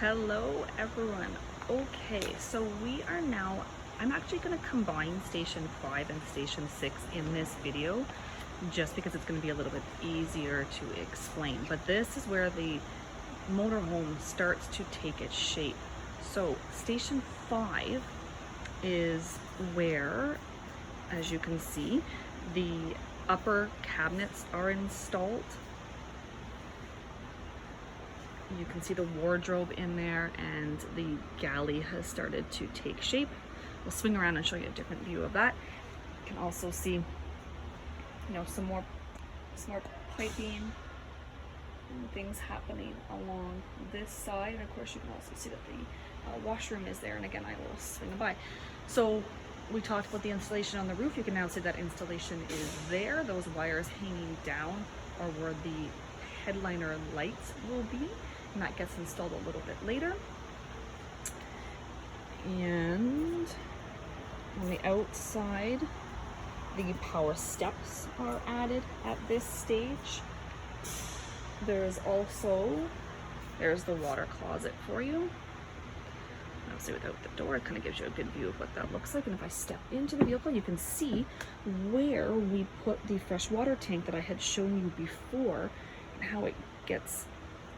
Hello everyone. Okay, so we are now, I'm actually going to combine station 5 and station 6 in this video just because it's going to be a little bit easier to explain. But this is where the motorhome starts to take its shape. So station 5 is where, as you can see, the upper cabinets are installed. You can see the wardrobe in there, and the galley has started to take shape. We'll swing around and show you a different view of that. You can also see, some more piping and things happening along this side. And of course, you can also see that the washroom is there. And again, I will swing by. So we talked about the installation on the roof. You can now see that installation is there. Those wires hanging down are where the headliner lights will be, and that gets installed a little bit later. And on the outside, the power steps are added at this stage. There's the water closet for you. Obviously without the door, it kind of gives you a good view of what that looks like. And if I step into the vehicle, you can see where we put the fresh water tank that I had shown you before, and how it gets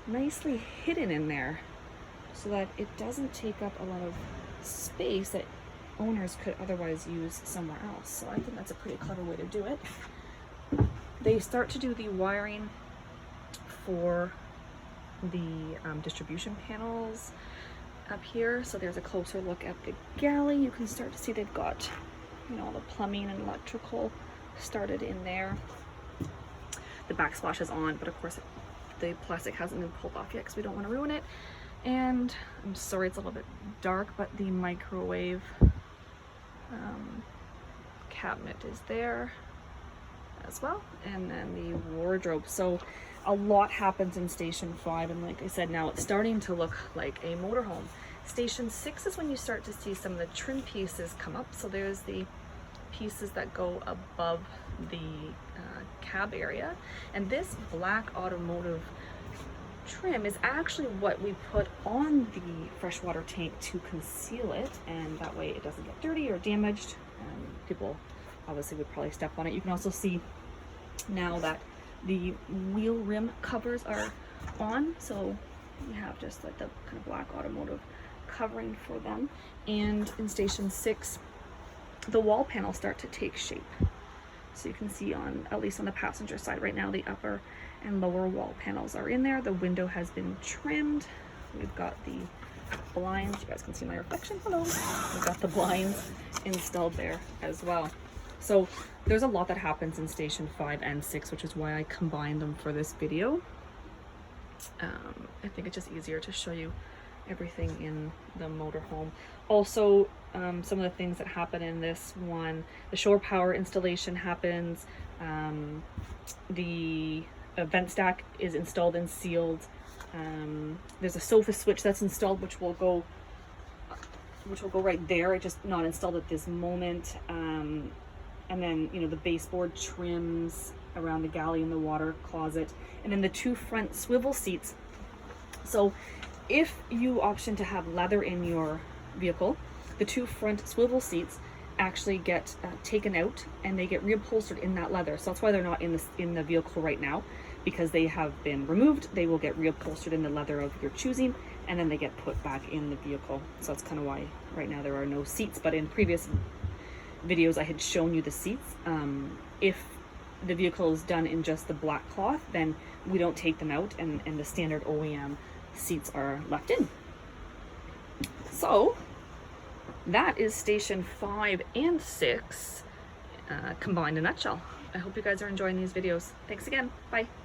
nicely hidden in there so that it doesn't take up a lot of space that owners could otherwise use somewhere else. So I think that's a pretty clever way to do it. They start to do the wiring for the distribution panels up here. So there's a closer look at the galley. You can start to see they've got all the plumbing and electrical started in there. The backsplash is on, but of course the plastic hasn't been pulled off yet because we don't want to ruin it. And I'm sorry it's a little bit dark, but the microwave cabinet is there as well, and then the wardrobe. So a lot happens in station 5, and like I said, now it's starting to look like a motorhome. Station 6 is when you start to see some of the trim pieces come up. So there's the pieces that go above the cab area, and this black automotive trim is actually what we put on the freshwater tank to conceal it, and that way it doesn't get dirty or damaged. People obviously would probably step on it. You can also see now that the wheel rim covers are on, so you have just like the kind of black automotive covering for them. And in station 6, the wall panels start to take shape. So you can see at least on the passenger side right now, the upper and lower wall panels are in there. The window has been trimmed. We've got the blinds. You guys can see my reflection. Hello. We've got the blinds installed there as well. So there's a lot that happens in station 5 and 6, which is why I combined them for this video. I think it's just easier to show you everything in the motorhome. Also, some of the things that happen in this one, the shore power installation happens. The vent stack is installed and sealed. There's a sofa switch that's installed, which will go right there. It's just not installed at this moment. And then the baseboard trims around the galley and the water closet, and then the 2 front swivel seats. So if you option to have leather in your vehicle, the 2 front swivel seats actually get taken out, and they get reupholstered in that leather. So that's why they're not in the vehicle right now, because they have been removed. They will get reupholstered in the leather of your choosing, and then they get put back in the vehicle. So that's kind of why right now there are no seats. But in previous videos I had shown you the seats. If the vehicle is done in just the black cloth, then we don't take them out, and the standard OEM seats are left in. So that is station 5 and 6 combined in a nutshell. I hope you guys are enjoying these videos. Thanks again. Bye.